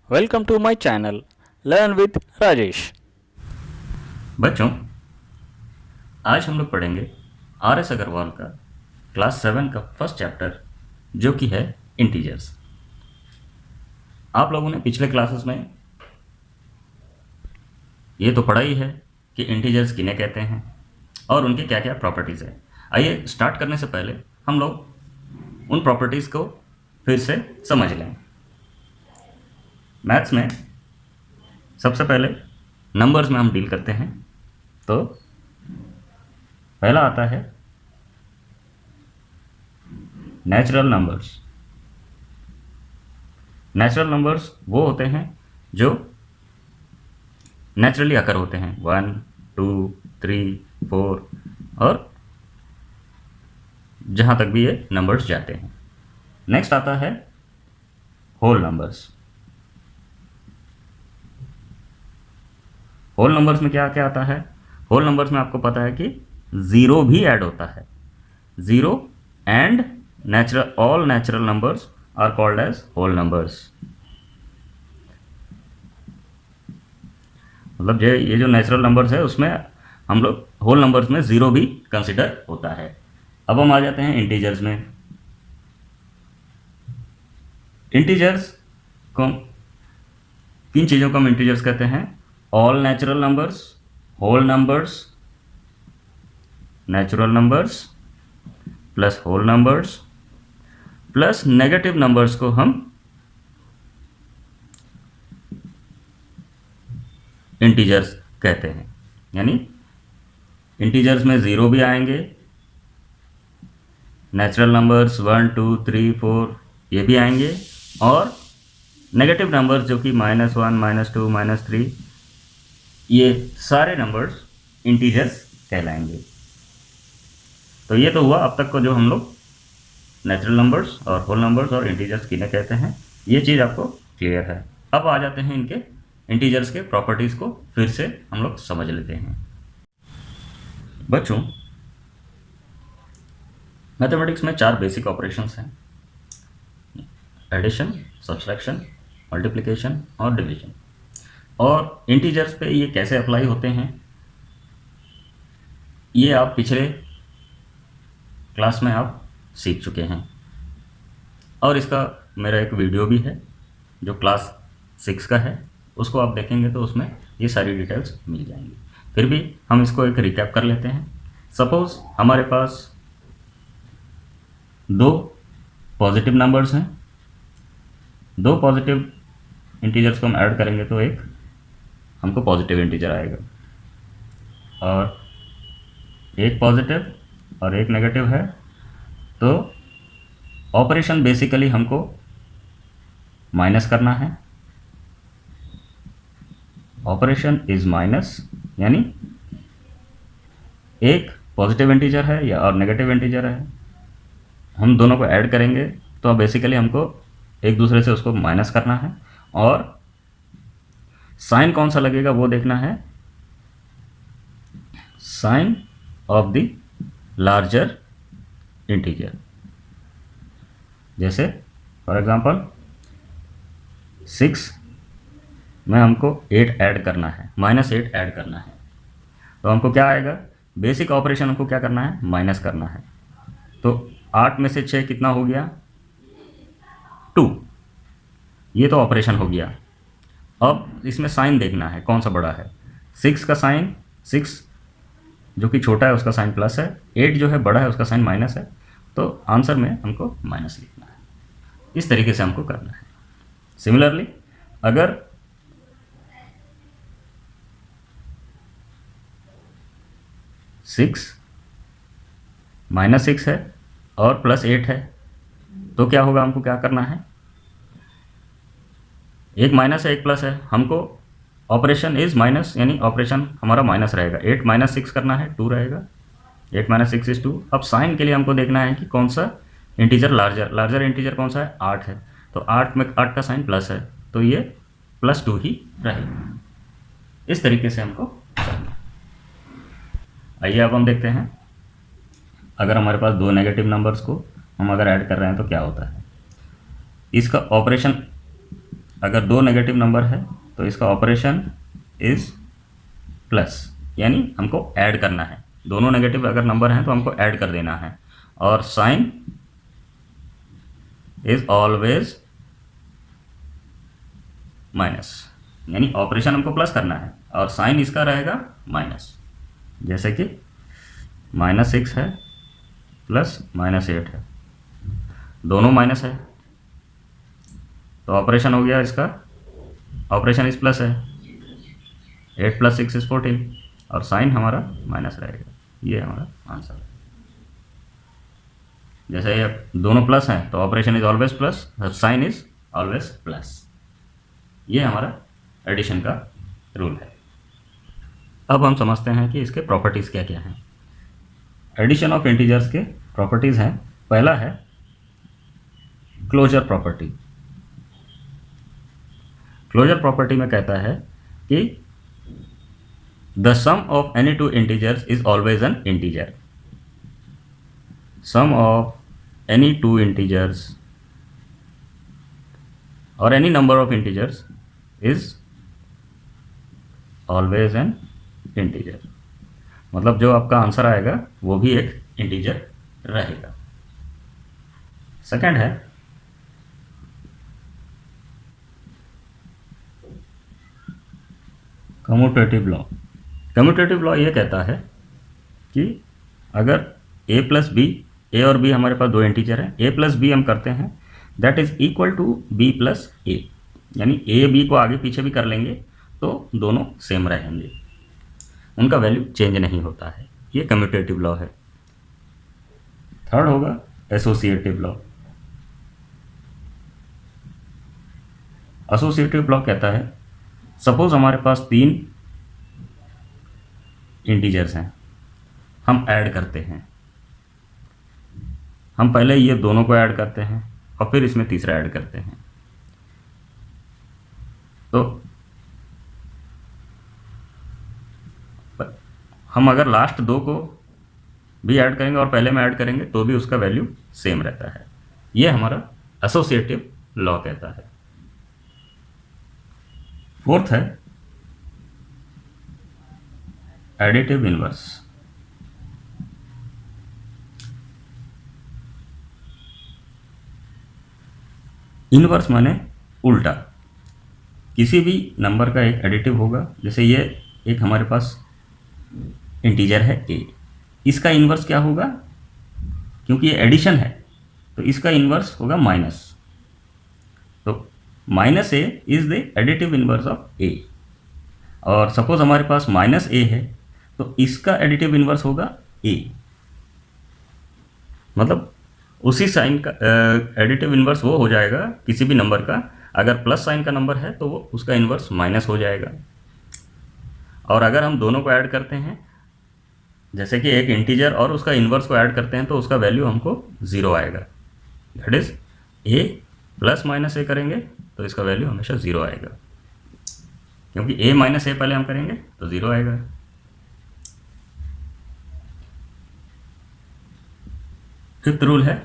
Welcome to my channel Learn with Rajesh। बच्चों, आज हम लोग पढ़ेंगे आर एस अग्रवाल का क्लास 7 का फर्स्ट चैप्टर जो कि है इंटीजर्स। आप लोगों ने पिछले क्लासेस में ये तो पढ़ा ही है कि इंटीजर्स किन्हें कहते हैं और उनकी क्या क्या प्रॉपर्टीज़ है। आइए स्टार्ट करने से पहले हम लोग उन प्रॉपर्टीज़ को फिर से समझ लें। मैथ्स में सबसे पहले नंबर्स में हम डील करते हैं, तो पहला आता है नेचुरल नंबर्स। नेचुरल नंबर्स वो होते हैं जो नेचुरली अकर होते हैं, 1, 2, 3, 4 और जहाँ तक भी ये नंबर्स जाते हैं। नेक्स्ट आता है होल नंबर्स। होल नंबर्स में क्या क्या आता है? होल नंबर्स में आपको पता है कि ज़ीरो भी ऐड होता है। Zero and all natural numbers are called as whole numbers. मतलब ये जो नेचुरल नंबर्स है उसमें हम लोग होल नंबर्स में ज़ीरो भी कंसिडर होता है। अब हम आ जाते हैं इंटीजर्स में। इंटीजर्स को किन चीज़ों को हम इंटीजर्स कहते हैं? All natural numbers, whole numbers, natural numbers plus whole numbers plus negative numbers को हम इंटीजर्स कहते हैं। यानी इंटीजर्स में ज़ीरो भी आएंगे, नेचुरल नंबर्स 1, 2, 3, 4 ये भी आएंगे और नेगेटिव नंबर्स जो कि -1, -2, -3 ये सारे नंबर्स इंटीजर्स कहलाएंगे। तो ये तो हुआ अब तक को जो हम लोग नेचुरल नंबर्स और होल नंबर्स और इंटीजर्स किन्हें कहते हैं, ये चीज़ आपको क्लियर है। अब आ जाते हैं इनके इंटीजर्स के प्रॉपर्टीज़ को फिर से हम लोग समझ लेते हैं। बच्चों, मैथमेटिक्स में 4 बेसिक ऑपरेशंस हैं: एडिशन, सब्सट्रैक्शन, मल्टीप्लिकेशन और डिवीजन। और इंटीजर्स पे ये कैसे अप्लाई होते हैं ये आप पिछले क्लास में आप सीख चुके हैं और इसका मेरा एक वीडियो भी है जो क्लास 6 का है, उसको आप देखेंगे तो उसमें ये सारी डिटेल्स मिल जाएंगी। फिर भी हम इसको एक रिकैप कर लेते हैं। सपोज़ हमारे पास 2 पॉजिटिव नंबर्स हैं, 2 पॉजिटिव इंटीजर्स को हम ऐड करेंगे तो एक हमको पॉजिटिव इंटीजर आएगा और एक पॉजिटिव और एक नेगेटिव है। तो ऑपरेशन बेसिकली हमको माइनस करना है। ऑपरेशन इज माइनस, यानी एक पॉजिटिव इंटीजर है या और नेगेटिव इंटीजर है, हम दोनों को ऐड करेंगे तो बेसिकली हमको एक दूसरे से उसको माइनस करना है और साइन कौन सा लगेगा वो देखना है, sign of the larger integer. जैसे फॉर एग्जांपल 6 में हमको 8 ऐड करना है, -8 ऐड करना है, तो हमको क्या आएगा? बेसिक ऑपरेशन हमको क्या करना है? माइनस करना है। तो 8 में से 6 कितना हो गया? 2। ये तो ऑपरेशन हो गया। अब इसमें साइन देखना है कौन सा बड़ा है। 6 का साइन, 6 जो कि छोटा है उसका साइन प्लस है, 8 जो है बड़ा है उसका साइन माइनस है, तो आंसर में हमको माइनस लिखना है। इस तरीके से हमको करना है। सिमिलरली अगर -6 है और +8 है तो क्या होगा? हमको क्या करना है? एक माइनस है एक प्लस है, हमको ऑपरेशन इज माइनस, यानी ऑपरेशन हमारा माइनस रहेगा। 8 - 6 करना है, 2 रहेगा। 8 - 6 इज 2। अब साइन के लिए हमको देखना है कि कौन सा इंटीजर लार्जर इंटीजर कौन सा है? 8 है, तो 8 का साइन प्लस है, तो ये +2 ही रहेगा। इस तरीके से हमको करना है। आइए अब हम देखते हैं, अगर हमारे पास 2 नेगेटिव नंबर्स को हम अगर ऐड कर रहे हैं तो क्या होता है। इसका ऑपरेशन अगर दो नेगेटिव नंबर है तो इसका ऑपरेशन इज प्लस, यानी हमको ऐड करना है। दोनों नेगेटिव अगर नंबर हैं तो हमको ऐड कर देना है। और साइन इज ऑलवेज माइनस, यानी ऑपरेशन हमको प्लस करना है और साइन इसका रहेगा माइनस। जैसे कि -6 है प्लस -8 है, दोनों माइनस है तो ऑपरेशन हो गया इसका, ऑपरेशन इस प्लस है, 8 + 6 = 14 और साइन हमारा माइनस रहेगा। ये हमारा आंसर है। जैसे ये दोनों प्लस हैं तो operation is always plus, sign is always plus. ये हमारा एडिशन का रूल है। अब हम समझते हैं कि इसके प्रॉपर्टीज़ क्या क्या हैं। एडिशन ऑफ इंटीजर्स के प्रॉपर्टीज़ हैं। पहला है क्लोजर प्रॉपर्टी। क्लोजर प्रॉपर्टी में कहता है कि the sum of any two integers is always an integer. Sum of any two integers और any number of integers is always an integer. मतलब जो आपका आंसर आएगा वो भी एक इंटीजर रहेगा। सेकंड है कम्यूटेटिव लॉ। कम्यूटेटिव लॉ ये कहता है कि अगर a + b, a और b हमारे पास दो इंटीजर हैं, a + b हम करते हैं that is equal to b + a, यानी a b को आगे पीछे भी कर लेंगे तो दोनों सेम रहेंगे, उनका वैल्यू चेंज नहीं होता है। ये कम्यूटेटिव लॉ है। थर्ड होगा एसोसिएटिव लॉ। एसोसिएटिव लॉ कहता है सपोज हमारे पास 3 इंटीजर्स हैं, हम ऐड करते हैं। हम पहले ये दोनों को ऐड करते हैं और फिर इसमें तीसरा ऐड करते हैं। तो हम अगर लास्ट दो को भी ऐड करेंगे और पहले में ऐड करेंगे तो भी उसका वैल्यू सेम रहता है। ये हमारा एसोसिएटिव लॉ कहता है। फोर्थ है एडिटिव इनवर्स। इनवर्स माने उल्टा। किसी भी नंबर का एक एडिटिव होगा। जैसे ये एक हमारे पास इंटीजर है a, इसका इन्वर्स क्या होगा, क्योंकि ये एडिशन है तो इसका इन्वर्स होगा माइनस। तो -a is the additive inverse of a। और सपोज हमारे पास -a है तो इसका एडिटिव इन्वर्स होगा a। मतलब उसी साइन का एडिटिव इन्वर्स वो हो जाएगा किसी भी नंबर का, अगर प्लस साइन का नंबर है तो वो उसका इन्वर्स माइनस हो जाएगा। और अगर हम दोनों को ऐड करते हैं, जैसे कि एक इंटीजर और उसका इन्वर्स को ऐड करते हैं तो उसका वैल्यू हमको 0 आएगा। दैट इज a + -a करेंगे तो इसका वैल्यू हमेशा 0 आएगा, क्योंकि a - a पहले हम करेंगे तो 0 आएगा। फिफ्थ रूल है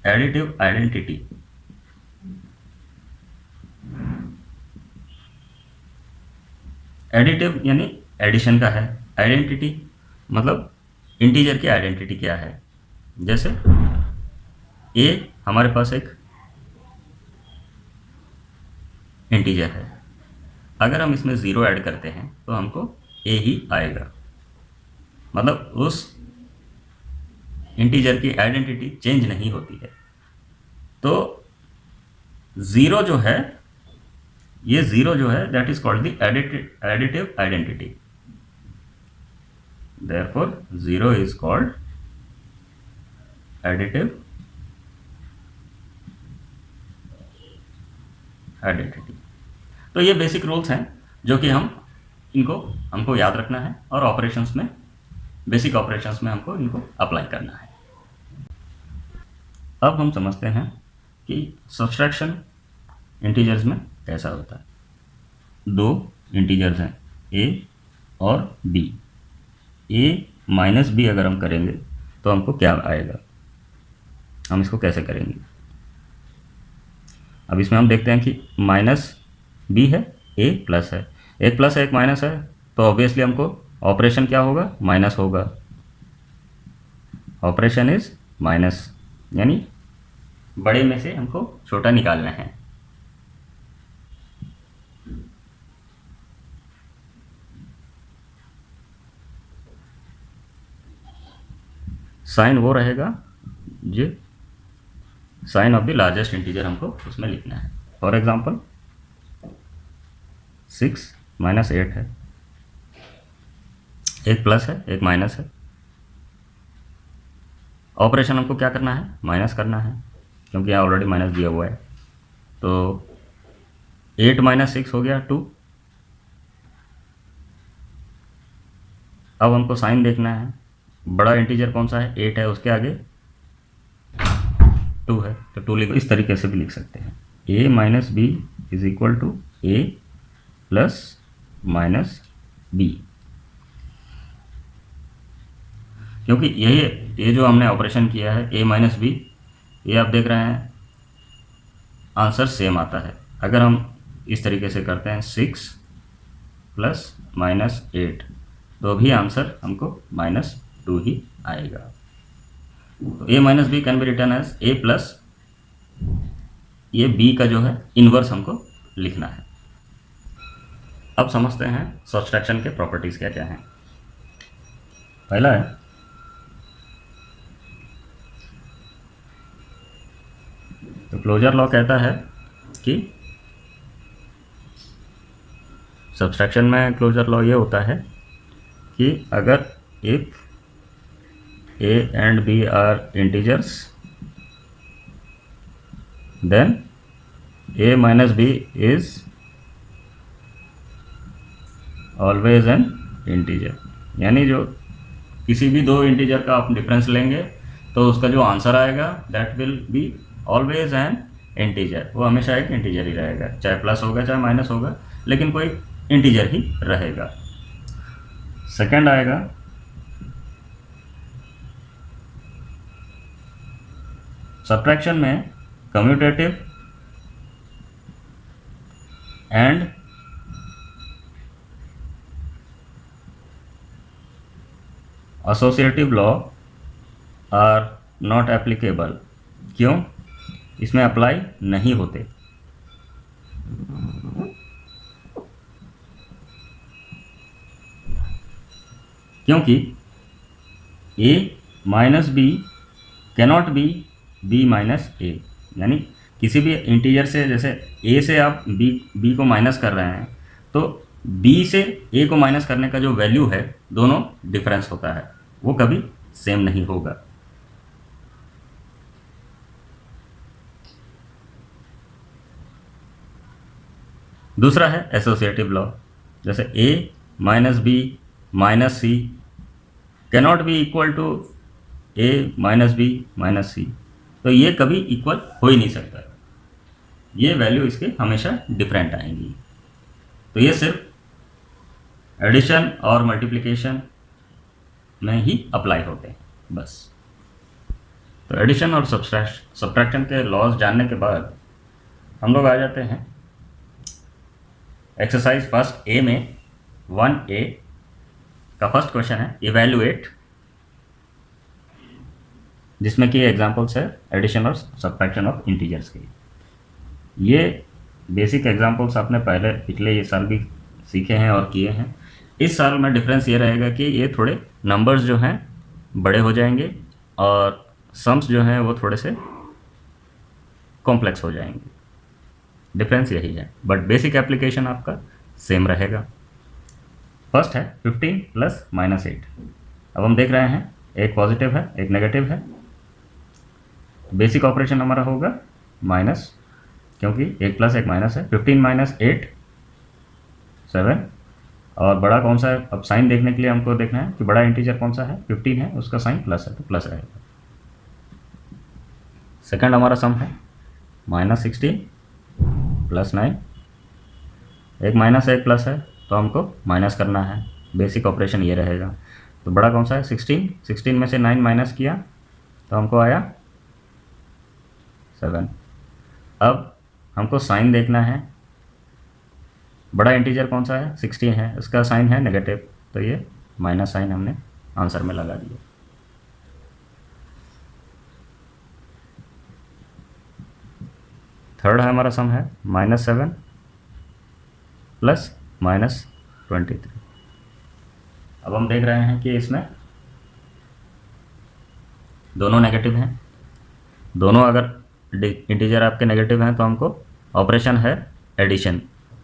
एडिटिव आइडेंटिटी। एडिटिव यानी एडिशन का है, आइडेंटिटी मतलब इंटीजर की आइडेंटिटी क्या है। जैसे a हमारे पास एक इंटीजर है, अगर हम इसमें 0 ऐड करते हैं तो हमको a ही आएगा। मतलब उस इंटीजर की आइडेंटिटी चेंज नहीं होती है। तो 0 जो है, ये 0 जो है that is called the additive identity. Therefore 0 is called additive identity। तो ये बेसिक रूल्स हैं जो कि हमको याद रखना है और ऑपरेशंस में, बेसिक ऑपरेशंस में हमको इनको अप्लाई करना है। अब हम समझते हैं कि सब्सट्रैक्शन इंटीजर्स में कैसा होता है। दो इंटीजर्स हैं a और b। a - b अगर हम करेंगे तो हमको क्या आएगा, हम इसको कैसे करेंगे। अब इसमें हम देखते हैं कि माइनस बी है, ए प्लस है, एक प्लस है एक माइनस है, तो ऑब्वियसली हमको ऑपरेशन क्या होगा, माइनस होगा। ऑपरेशन इज माइनस, यानी बड़े में से हमको छोटा निकालना है। साइन वो रहेगा जो sign of the largest integer हमको उसमें लिखना है। फॉर एग्जांपल 6 माइनस 8 है, एक प्लस है एक माइनस है, ऑपरेशन हमको क्या करना है, माइनस करना है, क्योंकि यहाँ ऑलरेडी माइनस दिया हुआ है। तो 8 माइनस 6 हो गया 2। अब हमको साइन देखना है, बड़ा इंटीजर कौन सा है, 8 है, उसके आगे 2 है, तो 2 लिखो। इस तरीके से भी लिख सकते हैं, a minus B is equal to A plus minus B, क्योंकि ये जो हमने ऑपरेशन किया है a माइनस बी, ये आप देख रहे हैं आंसर सेम आता है। अगर हम इस तरीके से करते हैं 6 प्लस माइनस 8, तो भी आंसर हमको -2 ही आएगा। तो a minus B can be written as a plus, ये b का जो है इन्वर्स हमको लिखना है। अब समझते हैं सब्सट्रैक्शन के प्रॉपर्टीज़ क्या क्या हैं। पहला है तो क्लोजर लॉ कहता है कि सब्सट्रैक्शन में क्लोजर लॉ ये होता है कि अगर if a and b are integers then a minus b is always an integer, यानी जो किसी भी दो इंटीजर का आप डिफरेंस लेंगे तो उसका जो आंसर आएगा that will be always an integer, वो हमेशा एक इंटीजर ही रहेगा, चाहे प्लस होगा चाहे माइनस होगा, लेकिन कोई इंटीजर ही रहेगा। सेकंड आएगा सब्ट्रैक्शन में commutative and associative law are not applicable. क्यों? इसमें अप्लाई नहीं होते। क्योंकि a minus B cannot be b minus A, यानी किसी भी इंटीजर से, जैसे a से आप b को माइनस कर रहे हैं, तो b से a को माइनस करने का जो वैल्यू है दोनों डिफरेंस होता है, वो कभी सेम नहीं होगा। दूसरा है एसोसिएटिव लॉ, जैसे a minus B minus C cannot be equal to a minus B minus C, तो ये कभी इक्वल हो ही नहीं सकता, ये वैल्यू इसके हमेशा डिफरेंट आएंगी। तो ये सिर्फ एडिशन और मल्टीप्लिकेशन में ही अप्लाई होते हैं बस। तो एडिशन और सब्ट्रैक्शन के लॉज जानने के बाद हम लोग आ जाते हैं एक्सरसाइज फर्स्ट ए में। 1A का फर्स्ट क्वेश्चन है इवैल्यूएट, जिसमें कि एग्जांपल्स है एडिशन और सब्ट्रैक्शन ऑफ इंटीजर्स के। ये बेसिक एग्जांपल्स आपने पहले पिछले ये साल भी सीखे हैं और किए हैं। इस साल में डिफरेंस ये रहेगा कि ये थोड़े नंबर्स जो हैं बड़े हो जाएंगे और सम्स जो हैं वो थोड़े से कॉम्प्लेक्स हो जाएंगे। डिफरेंस यही है, बट बेसिक एप्लीकेशन आपका सेम रहेगा। फर्स्ट है 15 प्लस -8। अब हम देख रहे हैं एक पॉजिटिव है एक नेगेटिव है, बेसिक ऑपरेशन हमारा होगा माइनस, क्योंकि एक प्लस एक माइनस है। 15 माइनस 8 7, और बड़ा कौन सा है, अब साइन देखने के लिए हमको देखना है कि बड़ा इंटीजर कौन सा है, 15 है, उसका साइन प्लस है तो प्लस रहेगा। सेकंड हमारा सम है -16 प्लस 9, एक माइनस है एक प्लस है तो हमको माइनस करना है, बेसिक ऑपरेशन ये रहेगा। तो बड़ा कौन सा है 16 में से 9 माइनस किया तो हमको आया 7। अब हमको साइन देखना है। बड़ा इंटीजर कौन सा है? 16 है, इसका साइन है नेगेटिव, तो ये माइनस साइन हमने आंसर में लगा दिया। थर्ड है हमारा सम है -7 प्लस -23। अब हम देख रहे हैं कि इसमें दोनों नेगेटिव हैं। दोनों अगर इंटीजर आपके नेगेटिव हैं तो हमको ऑपरेशन है एडिशन।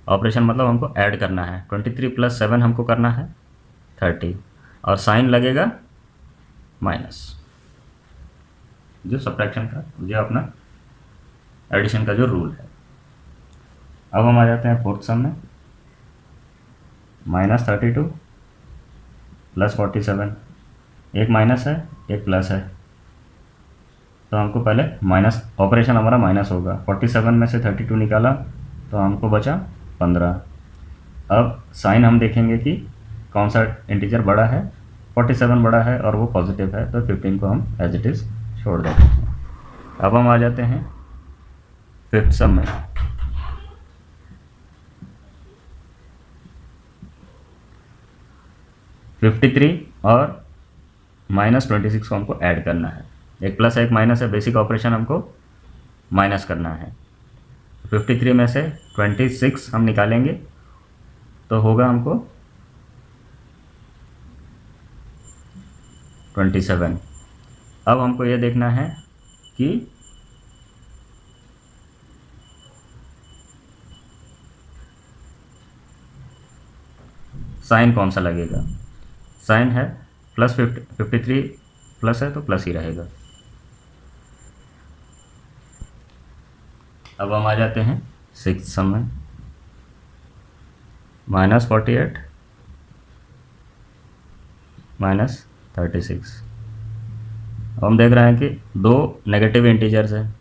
ऑपरेशन मतलब हमको ऐड करना है। 23 + 7 हमको करना है 30, और साइन लगेगा माइनस, जो सब्ट्रैक्शन का, जो अपना एडिशन का जो रूल है। अब हम आ जाते हैं फोर्थ सम में। -32 + 47, एक माइनस है एक प्लस है, तो हमको पहले माइनस, ऑपरेशन हमारा माइनस होगा। 47 में से 32 निकाला तो हमको बचा 15। अब साइन हम देखेंगे कि कौन सा इंटीजर बड़ा है। 47 बड़ा है और वो पॉजिटिव है, तो 15 को हम एज इट इज़ छोड़ देते हैं। अब हम आ जाते हैं फिफ्थ सम में। -53 और -26 को हमको ऐड करना है। एक प्लस है एक माइनस है, बेसिक ऑपरेशन हमको माइनस करना है। 53 में से 26 हम निकालेंगे तो होगा हमको 27। अब हमको ये देखना है कि साइन कौन सा लगेगा। साइन है +53 प्लस है तो प्लस ही रहेगा। अब हम आ जाते हैं सिक्स्थ सम में। -48 -36। अब हम देख रहे हैं कि दो नेगेटिव इंटीजर्स हैं।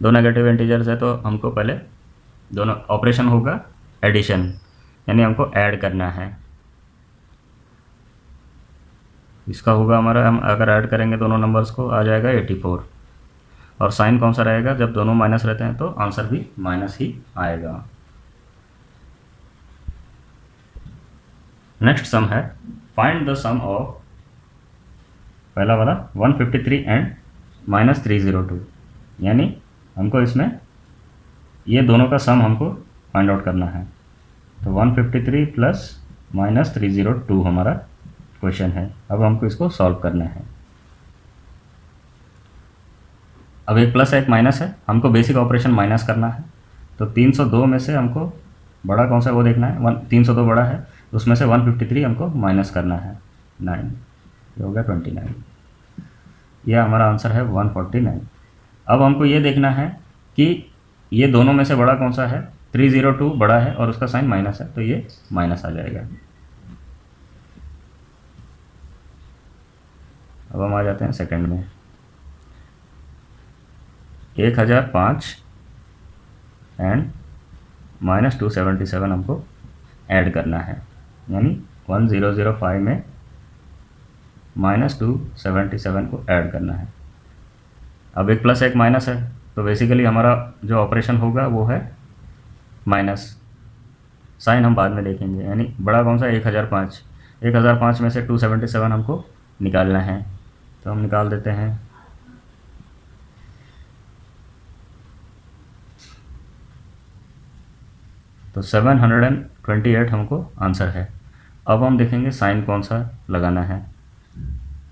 दो नेगेटिव इंटीजर्स है तो हमको पहले दोनों ऑपरेशन होगा एडिशन, यानी हमको ऐड करना है। इसका होगा हमारा, हम अगर ऐड करेंगे दोनों नंबर्स को आ जाएगा 84। और साइन कौन सा रहेगा? जब दोनों माइनस रहते हैं तो आंसर भी माइनस ही आएगा। नेक्स्ट सम है फाइंड द सम ऑफ, पहला वाला 153 एंड -302, यानी हमको इसमें ये दोनों का सम हमको फाइंड आउट करना है। तो 153 प्लस -302 हमारा क्वेश्चन है। अब हमको इसको सॉल्व करना है। अब एक प्लस है एक माइनस है, हमको बेसिक ऑपरेशन माइनस करना है। तो 302 में से हमको बड़ा कौन सा वो देखना है। 302 बड़ा है, तो उसमें से 153 हमको माइनस करना है 9, ये हो गया 29। यह हमारा आंसर है 149। अब हमको ये देखना है कि ये दोनों में से बड़ा कौन सा है। 302 बड़ा है और उसका साइन माइनस है, तो ये माइनस आ जाएगा। अब हम आ जाते हैं सेकंड में। 1005 एंड -277 हमको ऐड करना है, यानी 1005 में -277 को ऐड करना है। अब एक प्लस एक माइनस है, तो बेसिकली हमारा जो ऑपरेशन होगा वो है माइनस। साइन हम बाद में देखेंगे, यानी बड़ा कौन सा 1005। 1005 में से 277 हमको निकालना है, तो हम निकाल देते हैं। तो 728 हमको आंसर है। अब हम देखेंगे साइन कौन सा लगाना है।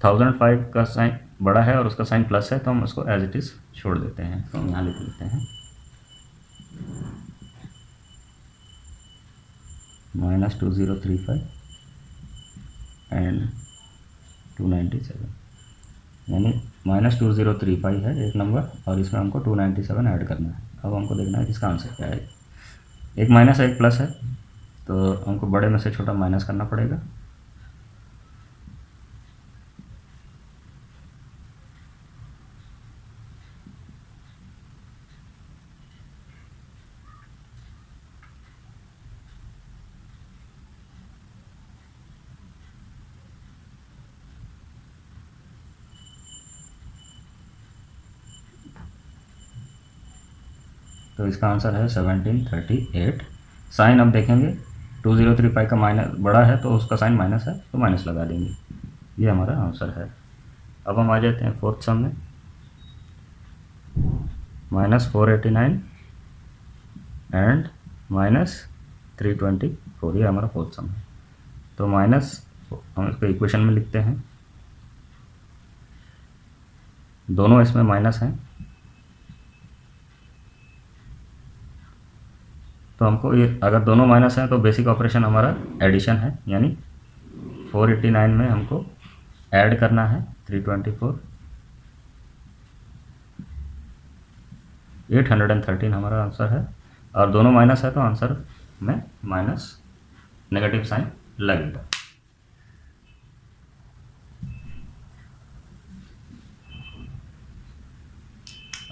1005 का साइन बड़ा है और उसका साइन प्लस है, तो हम उसको एज इट इज़ छोड़ देते हैं। तो हम यहाँ लिख लेते हैं -2035 एंड 297, यानी -2035 है एक नंबर और इसमें हमको 297 ऐड करना है। अब हमको देखना है इसका आंसर क्या है। एक माइनस है एक प्लस है, तो हमको बड़े में से छोटा माइनस करना पड़ेगा। तो तो इसका आंसर है 1738। साइन अब देखेंगे 2035 का माइनस बड़ा है तो उसका साइन माइनस है तो माइनस लगा देंगे, ये हमारा आंसर है। अब हम आ जाते हैं फोर्थ सम में, -489 एंड -324, ये हमारा फोर्थ सम है। तो माइनस हम इसको इक्वेशन में लिखते हैं, दोनों इसमें माइनस हैं, तो हमको ये अगर दोनों माइनस हैं तो बेसिक ऑपरेशन हमारा एडिशन है, यानी 489 में हमको ऐड करना है 324, 813 हमारा आंसर है। और दोनों माइनस है तो आंसर में माइनस नेगेटिव साइन लगेगा।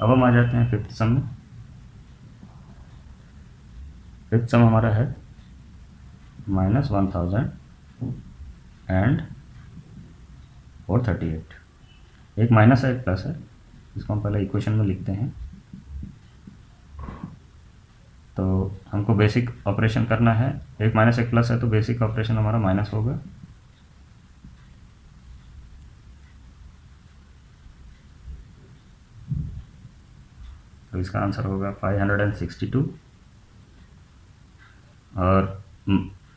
अब हम आ जाते हैं फिफ्थ सम में। फिफ्थ सम हमारा है -1000 एंड 438। एक माइनस है एक प्लस है, इसको हम पहले इक्वेशन में लिखते हैं। तो हमको बेसिक ऑपरेशन करना है, एक माइनस एक प्लस है तो बेसिक ऑपरेशन हमारा माइनस होगा। तो इसका आंसर होगा 562 और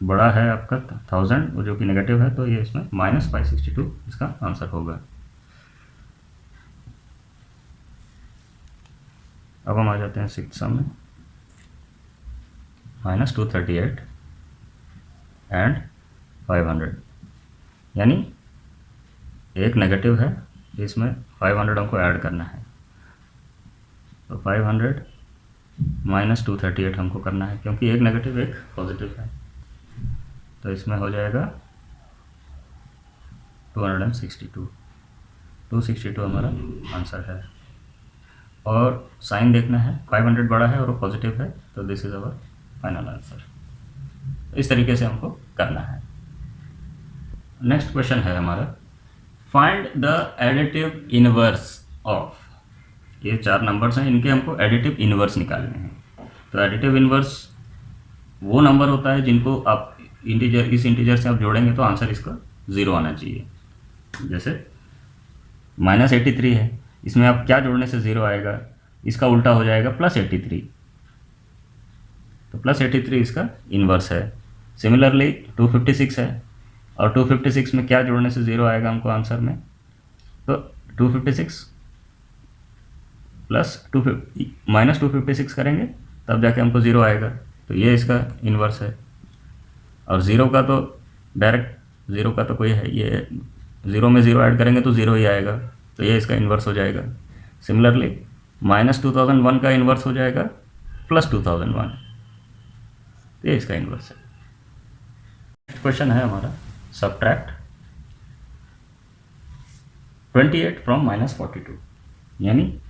बड़ा है आपका 1000 वो जो कि नेगेटिव है, तो ये इसमें -562 इसका आंसर होगा। अब हम आ जाते हैं सिक्स्थ सम में, -238 एंड 500, यानी एक नेगेटिव है, इसमें 500 हमको ऐड करना है। तो 500 -238 हमको करना है, क्योंकि एक नेगेटिव एक पॉजिटिव है, तो इसमें हो जाएगा 262 हमारा आंसर है। और साइन देखना है, 500 बड़ा है और वो पॉजिटिव है, तो this is our final answer. इस तरीके से हमको करना है। नेक्स्ट क्वेश्चन है हमारा, find the additive inverse of. ये 4 नंबर्स हैं, इनके हमको एडिटिव इनवर्स निकालने हैं। तो एडिटिव इनवर्स वो नंबर होता है जिनको आप इंटीजर, इस इंटीजर से आप जोड़ेंगे तो आंसर इसका 0 आना चाहिए। जैसे -83 है, इसमें आप क्या जोड़ने से 0 आएगा, इसका उल्टा हो जाएगा +83, तो +83 इसका इन्वर्स है। सिमिलरली 256 है, और 256 में क्या जोड़ने से 0 आएगा हमको आंसर में, तो 256 प्लस -256 करेंगे तब जाके हमको 0 आएगा, तो ये इसका इन्वर्स है। और 0 का तो डायरेक्ट 0 का तो कोई है, ये 0 में 0 ऐड करेंगे तो 0 ही आएगा, तो ये इसका इन्वर्स हो जाएगा। सिमिलरली -2001 का इन्वर्स हो जाएगा +2001, तो ये इसका इन्वर्स है। नेक्स्ट क्वेश्चन है हमारा, सब्ट्रैक्ट 28 फ्रॉम -42, यानी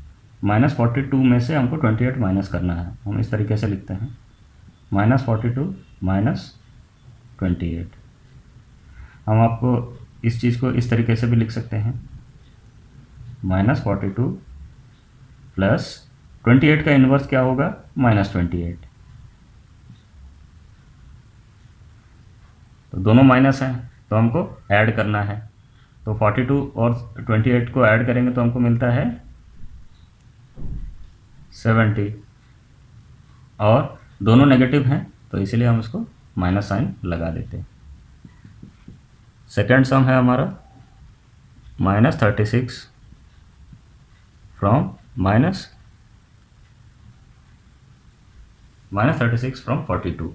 -42 में से हमको 28 माइनस करना है। हम इस तरीके से लिखते हैं, -42 - 28। हम आपको इस चीज़ को इस तरीके से भी लिख सकते हैं, -42 प्लस 28 का इन्वर्स क्या होगा, -28। तो दोनों माइनस हैं तो हमको ऐड करना है, तो 42 और 28 को ऐड करेंगे तो हमको मिलता है 70, और दोनों नेगेटिव हैं तो इसलिए हम इसको माइनस साइन लगा देते हैं। सेकेंड सम है हमारा -36 फ्रॉम -42,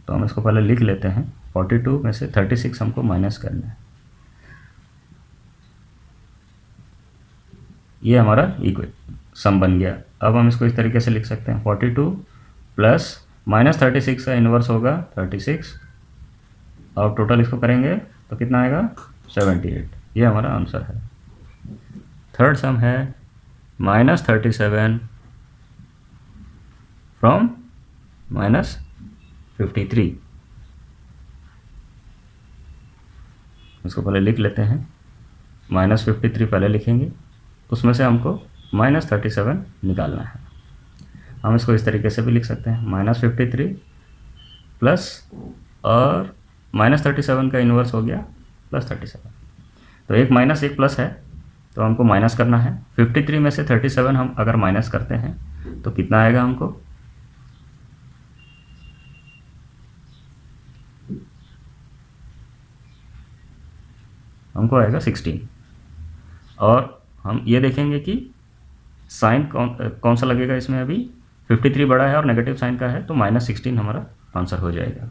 तो हम इसको पहले लिख लेते हैं। 42 में से 36 हमको माइनस करना है, ये हमारा सम बन गया। अब हम इसको इस तरीके से लिख सकते हैं, 42 प्लस -36 का इन्वर्स होगा 36, और टोटल इसको करेंगे तो कितना आएगा 78, ये हमारा आंसर है। थर्ड सम है -37 फ्रॉम -53, इसको पहले लिख लेते हैं। -53 पहले लिखेंगे, उसमें से हमको -37 निकालना है। हम इसको इस तरीके से भी लिख सकते हैं, -53 प्लस और -37 का इन्वर्स हो गया +37। तो एक माइनस एक प्लस है, तो हमको माइनस करना है। 53 में से 37 हम अगर माइनस करते हैं तो कितना आएगा हमको आएगा 16। और हम ये देखेंगे कि साइन कौन सा लगेगा इसमें। अभी 53 बड़ा है और नेगेटिव साइन का है, तो -16 हमारा आंसर हो जाएगा।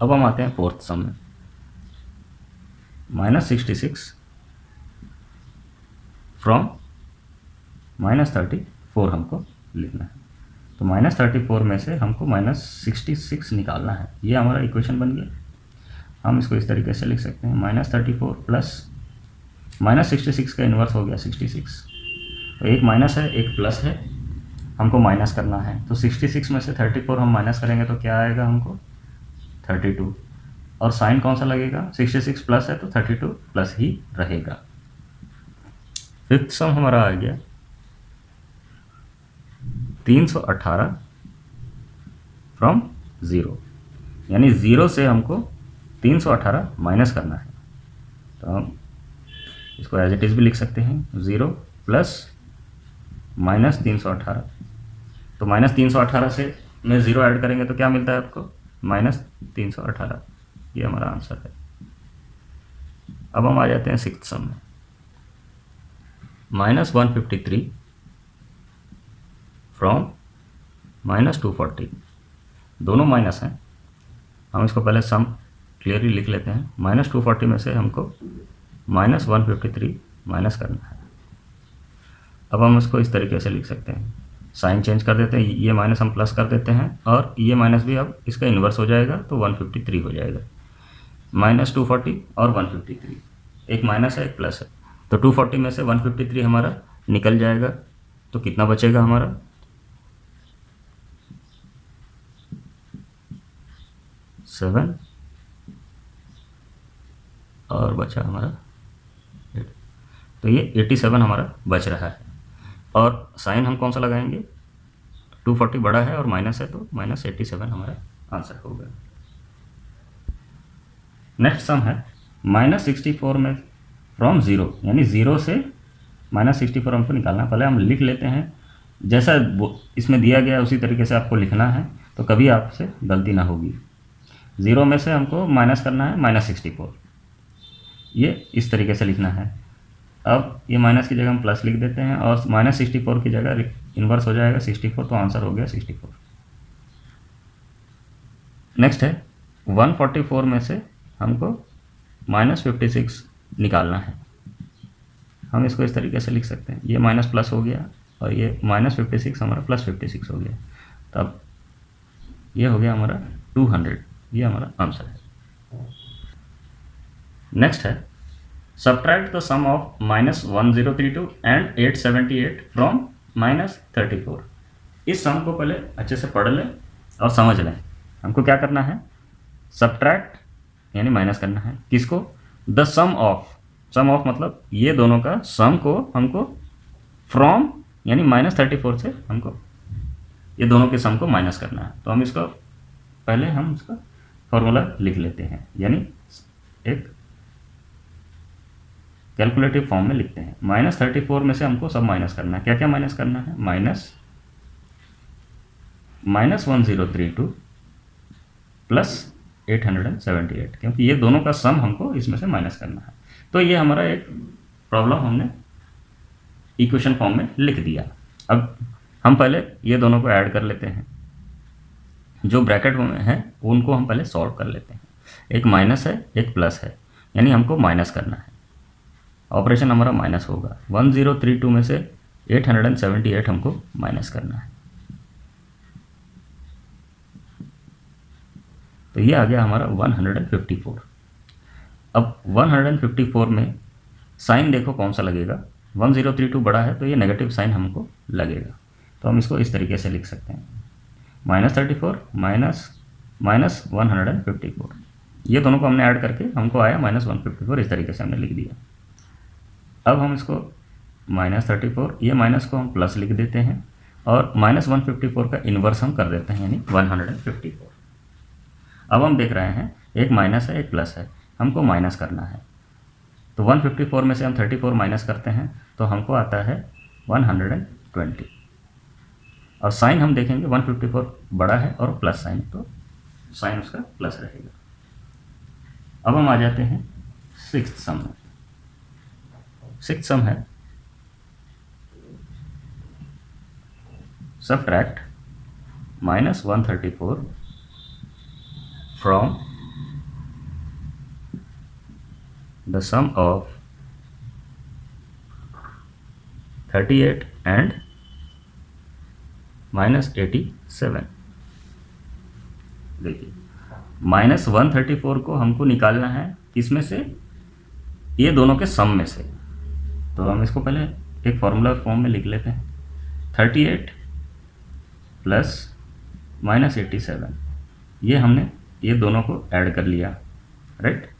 अब हम आते हैं फोर्थ सम में। -66 फ्रॉम -34 हमको लिखना है। तो -34 में से हमको -66 निकालना है। ये हमारा इक्वेशन बन गया। हम इसको इस तरीके से लिख सकते हैं, -34 प्लस -66 का इन्वर्स हो गया 66। तो एक माइनस है एक प्लस है, हमको माइनस करना है। तो 66 में से 34 हम माइनस करेंगे तो क्या आएगा हमको 32। और साइन कौन सा लगेगा, 66 प्लस है तो 32 प्लस ही रहेगा। फिफ्थ सम हमारा आ गया 318 फ्रॉम 0, यानी 0 से हमको 318 माइनस करना है। तो हम इसको एज इट इज़ भी लिख सकते हैं, 0 प्लस -318। तो -318 से में 0 ऐड करेंगे तो क्या मिलता है आपको, -318। ये हमारा आंसर है। अब हम आ जाते हैं सिक्स्थ सम में। -153 फ्रॉम -240, दोनों माइनस हैं। हम इसको पहले सम क्लियरली लिख लेते हैं। -240 में से हमको -153 माइनस करना है। अब हम इसको इस तरीके से लिख सकते हैं, साइन चेंज कर देते हैं, ये माइनस हम प्लस कर देते हैं और ये माइनस भी अब इसका इन्वर्स हो जाएगा तो 153 हो जाएगा। -240 और 153, एक माइनस है एक प्लस है, तो 240 में से 153 हमारा निकल जाएगा। तो कितना बचेगा हमारा, 7 और बचा हमारा 8। तो ये 87 हमारा बच रहा है। और साइन हम कौन सा लगाएंगे, 240 बड़ा है और माइनस है तो -87 हमारा आंसर होगा। नेक्स्ट सम है -64 में फ्रॉम 0, यानी 0 से -64 हमको निकालना। पहले हम लिख लेते हैं, जैसा इसमें दिया गया उसी तरीके से आपको लिखना है, तो कभी आपसे गलती ना होगी। 0 में से हमको माइनस करना है -64, ये इस तरीके से लिखना है। अब ये माइनस की जगह हम प्लस लिख देते हैं और -64 की जगह इन्वर्स हो जाएगा 64, तो आंसर हो गया 64। नेक्स्ट है 144 में से हमको -56 निकालना है। हम इसको इस तरीके से लिख सकते हैं, ये माइनस प्लस हो गया और ये -56 हमारा +56 हो गया, तब ये हो गया हमारा 200। ये हमारा आंसर है। नेक्स्ट है subtract the sum of -1032 and 878 from -34। इस सम को पहले अच्छे से पढ़ लें और समझ लें। हमको क्या करना है, सब्ट्रैक्ट यानी माइनस करना है। किसको, द सम ऑफ मतलब ये दोनों का सम को हमको फ्रॉम यानी -34 से हमको ये दोनों के सम को माइनस करना है। तो हम इसको पहले हम इसका फॉर्मूला लिख लेते हैं, यानी एक कैलकुलेटिव फॉर्म में लिखते हैं। -34 में से हमको सब माइनस करना है। क्या क्या माइनस करना है, -1032 प्लस 878, क्योंकि ये दोनों का सम हमको इसमें से माइनस करना है। तो ये हमारा एक प्रॉब्लम हमने इक्वेशन फॉर्म में लिख दिया। अब हम पहले ये दोनों को ऐड कर लेते हैं, जो ब्रैकेट में है उनको हम पहले सॉल्व कर लेते हैं। एक माइनस है एक प्लस है, यानी हमको माइनस करना है। ऑपरेशन हमारा माइनस होगा। 1032 में से 878 हमको माइनस करना है। तो ये आ गया हमारा 154। अब 154 में साइन देखो कौन सा लगेगा, 1032 बड़ा है तो ये नेगेटिव साइन हमको लगेगा। तो हम इसको इस तरीके से लिख सकते हैं, -34 माइनस 154। ये दोनों को हमने ऐड करके हमको आया -154, इस तरीके से हमने लिख दिया। अब हम इसको -34, ये माइनस को हम प्लस लिख देते हैं और -154 का इन्वर्स हम कर देते हैं, यानी 154। अब हम देख रहे हैं एक माइनस है एक प्लस है, हमको माइनस करना है। तो 154 में से हम 34 माइनस करते हैं तो हमको आता है 120। और साइन हम देखेंगे 154 बड़ा है और प्लस साइन, तो साइन उसका प्लस रहेगा। अब हम आ जाते हैं सिक्स्थ सम में। सिक्स्थ सम है subtract -134 from the sum of 38 and -87। देखिए -134 को हमको निकालना है किसमें से, ये दोनों के सम में से। तो हम इसको पहले एक फॉर्मूला फॉर्म में लिख लेते हैं। 38 प्लस -87, ये हमने ये दोनों को ऐड कर लिया, राइट,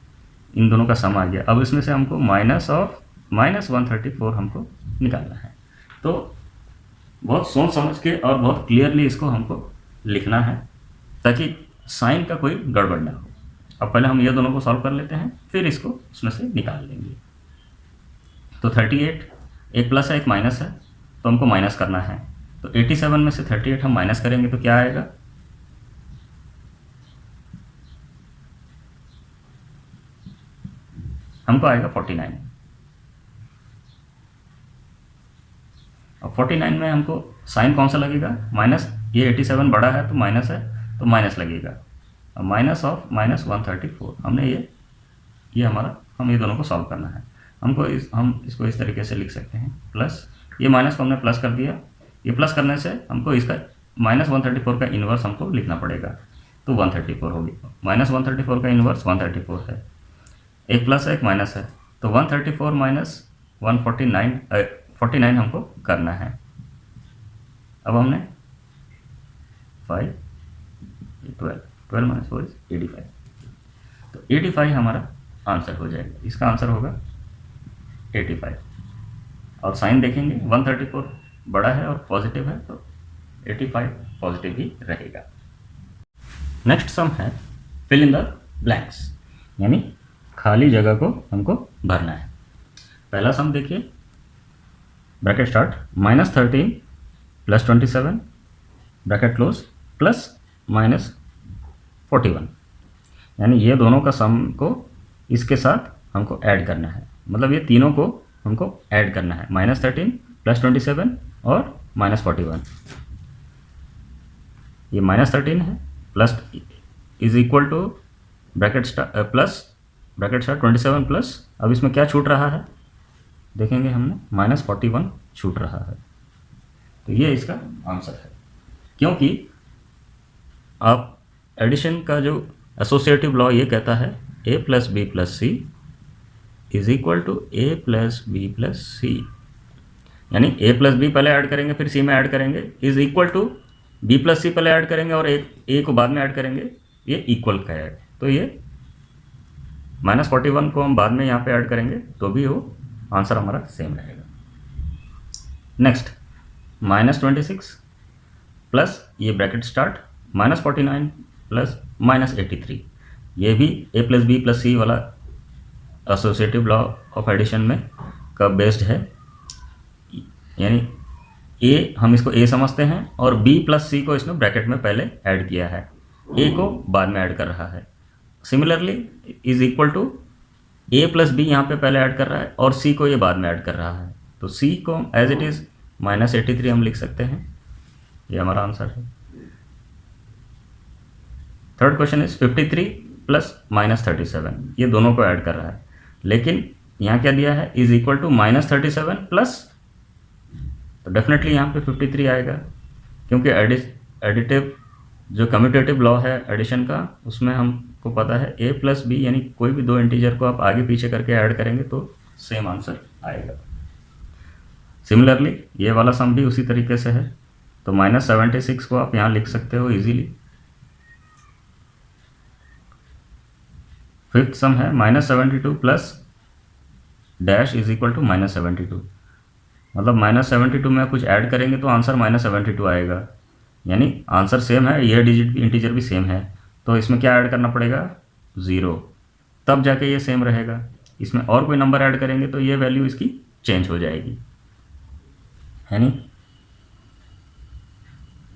इन दोनों का सम आ गया। अब इसमें से हमको -134 हमको निकालना है। तो बहुत सोच समझ के और बहुत क्लियरली इसको हमको लिखना है ताकि साइन का कोई गड़बड़ ना हो। अब पहले हम ये दोनों को सॉल्व कर लेते हैं, फिर इसको उसमें से निकाल लेंगे। तो 38 एक प्लस है एक माइनस है, तो हमको माइनस करना है। तो 87 में से 38 हम माइनस करेंगे तो क्या आएगा, हमको आएगा 49। अब 49 में हमको साइन कौन सा लगेगा, माइनस, ये 87 बड़ा है तो माइनस है तो माइनस लगेगा। अब माइनस ऑफ -134, हमने ये हमारा, हम ये दोनों को सॉल्व करना है। हम इसको इस तरीके से लिख सकते हैं, प्लस ये माइनस को हमने प्लस कर दिया, ये प्लस करने से हमको इसका -134 का इन्वर्स हमको लिखना पड़ेगा, तो 134 होगी। -134 का इन्वर्स 134 है, एक प्लस है एक माइनस है, तो 134 माइनस 49 हमको करना है। अब हमने 12 माइनस 4 85, तो 85 हमारा आंसर हो जाएगा। इसका आंसर होगा 85। और साइन देखेंगे 134 बड़ा है और पॉजिटिव है, तो 85 पॉजिटिव ही रहेगा। नेक्स्ट सम है फिल इन द ब्लैंक्स, यानी खाली जगह को हमको भरना है। पहला सम देखिए, bracket start, -13 + 27 bracket close plus -41, यानी ये दोनों का सम को इसके साथ हमको ऐड करना है। मतलब ये तीनों को हमको ऐड करना है, -13 + 27 और -41। ये -13 है, plus is equal to bracket start plus bracket start 27 plus, अब इसमें क्या छूट रहा है देखेंगे हमने, -41 छूट रहा है। तो ये इसका आंसर है, क्योंकि आप एडिशन का जो एसोसिएटिव लॉ ये कहता है a + b + c is equal to a + b + c, यानी a + b पहले ऐड करेंगे फिर c में ऐड करेंगे, is equal to b + c पहले ऐड करेंगे और a को बाद में ऐड करेंगे, ये इक्वल का है। तो ये -41 को हम बाद में यहाँ पे ऐड करेंगे तो भी वो आंसर हमारा सेम रहेगा। नेक्स्ट -26 प्लस ये ब्रैकेट स्टार्ट -49 प्लस -83, ये भी a + b + c वाला एसोसिएटिव लॉ ऑफ एडिशन में का बेस्ड है, यानी a हम इसको a समझते हैं और b + c को इसने ब्रैकेट में पहले ऐड किया है, a को बाद में ऐड कर रहा है। Similarly is equal to a + b यहाँ पे पहले ऐड कर रहा है और c को ये बाद में ऐड कर रहा है, तो c को एज इट इज़ -83 हम लिख सकते हैं, ये हमारा आंसर है। थर्ड क्वेश्चन इज 53 प्लस -37, ये दोनों को ऐड कर रहा है, लेकिन यहाँ क्या दिया है, इज इक्वल टू -37 प्लस, तो डेफिनेटली यहाँ पे 53 आएगा, क्योंकि एडिटिव जो कम्यूटेटिव लॉ है एडिशन का, उसमें हमको पता है a + b, यानी कोई भी दो इंटीजर को आप आगे पीछे करके ऐड करेंगे तो सेम आंसर आएगा। सिमिलरली ये वाला सम भी उसी तरीके से है, तो -76 को आप यहाँ लिख सकते हो इजीली। फिफ्थ सम है -72 plus dash is equal to -72, मतलब -72 में कुछ ऐड करेंगे तो आंसर -72 आएगा, यानी आंसर सेम है, यह डिजिट भी इंटीजर भी सेम है, तो इसमें क्या ऐड करना पड़ेगा 0, तब जाके ये सेम रहेगा। इसमें और कोई नंबर ऐड करेंगे तो ये वैल्यू इसकी चेंज हो जाएगी, है नहीं।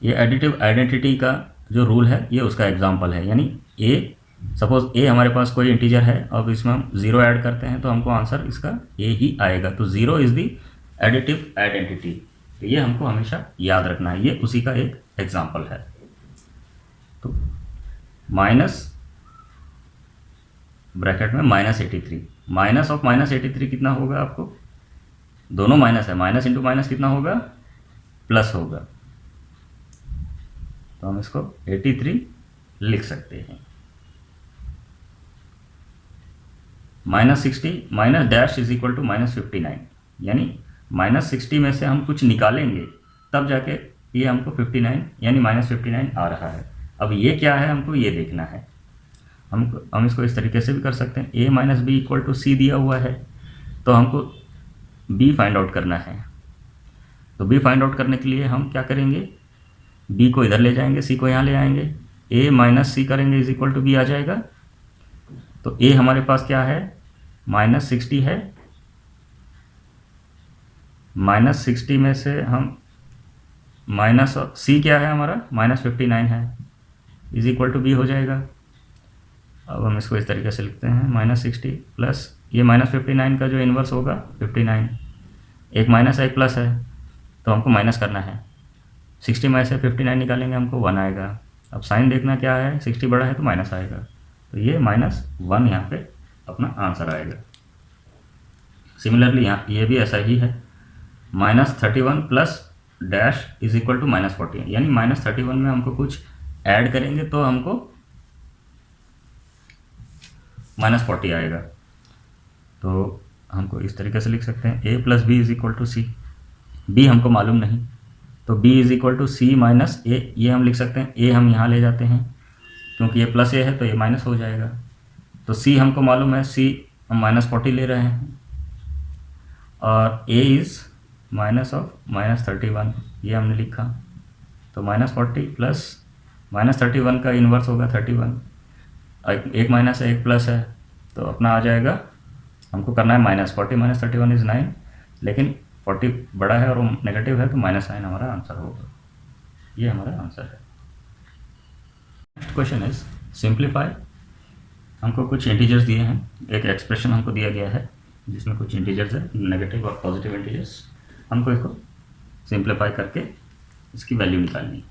ये एडिटिव आइडेंटिटी का जो रूल है ये उसका एग्जांपल है, यानी ए, सपोज ए हमारे पास कोई इंटीजर है, अब इसमें हम 0 ऐड करते हैं तो हमको आंसर इसका ए ही आएगा, तो 0 इज़ दी एडिटिव आइडेंटिटी। तो ये हमको हमेशा याद रखना है, ये उसी का एक एग्जांपल है। तो माइनस ब्रैकेट में -83, माइनस ऑफ -83 कितना होगा आपको, दोनों माइनस है, माइनस इंटू माइनस कितना होगा, प्लस होगा, तो हम इसको 83 लिख सकते हैं। -60 minus dash is equal to -59, यानी -60 में से हम कुछ निकालेंगे तब जाके ये हमको 59 यानी -59 आ रहा है। अब ये क्या है हमको ये देखना है, हम इसको इस तरीके से भी कर सकते हैं, a minus B equal to C दिया हुआ है, तो हमको b फाइंड आउट करना है। तो b फाइंड आउट करने के लिए हम क्या करेंगे, b को इधर ले जाएंगे, c को यहाँ ले आएंगे, a माइनस सी करेंगे इज इक्वल टू b आ जाएगा। तो a हमारे पास क्या है, -60 है, -60 में से हम माइनस c क्या है हमारा -59 है, इज इक्वल टू b हो जाएगा। अब हम इसको इस तरीके से लिखते हैं, -60 प्लस ये -59 का जो इन्वर्स होगा 59, एक माइनस है एक प्लस है, तो हमको माइनस करना है, 60 में से 59 निकालेंगे हमको 1 आएगा। अब साइन देखना क्या है, 60 बड़ा है तो माइनस आएगा, तो ये -1 यहाँ पे अपना आंसर आएगा। सिमिलरली यहाँ ये भी ऐसा ही है, -31 plus dash is equal to -40, यानी -31 में हमको कुछ ऐड करेंगे तो हमको -40 आएगा। तो हमको इस तरीके से लिख सकते हैं, a plus B is equal to C, b हमको मालूम नहीं, तो b is equal to C minus A, ये हम लिख सकते हैं, a हम यहाँ ले जाते हैं क्योंकि ये प्लस a है तो ये माइनस हो जाएगा। तो c हमको मालूम है, c हम -40 ले रहे हैं, और a इज़ माइनस ऑफ -31, ये हमने लिखा। तो -40 प्लस -31 का इन्वर्स होगा 31, एक माइनस है एक प्लस है, तो अपना आ जाएगा, हमको करना है -40 -31 इज़ 9, लेकिन 40 बड़ा है और वो नेगेटिव है तो -9 हमारा आंसर होगा, ये हमारा आंसर है। Next question is simplify. हमको कुछ इंटीजर्स दिए हैं, एक एक्सप्रेशन हमको दिया गया है जिसमें कुछ इंटीजर्स है, नेगेटिव और पॉजिटिव इंटीजर्स, हमको इसको सिंप्लीफाई करके इसकी वैल्यू निकालनी है।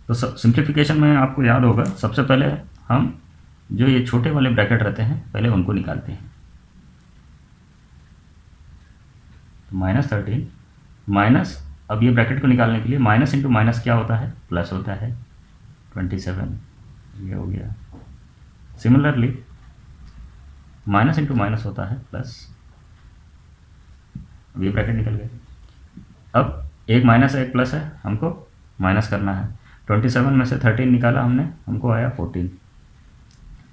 तो सिंप्लीफिकेशन में आपको याद होगा, सबसे पहले हम जो ये छोटे वाले ब्रैकेट रहते हैं पहले उनको निकालते हैं। तो -13 माइनस, अब ये ब्रैकेट को निकालने के लिए माइनस इंटू माइनस क्या होता है, प्लस होता है, 27 ये हो गया। सिमिलरली माइनस इंटू माइनस होता है प्लस, अब ये ब्रैकेट निकल गया। अब एक माइनस है एक प्लस है, हमको माइनस करना है, 27 में से 13 निकाला हमने, हमको आया 14,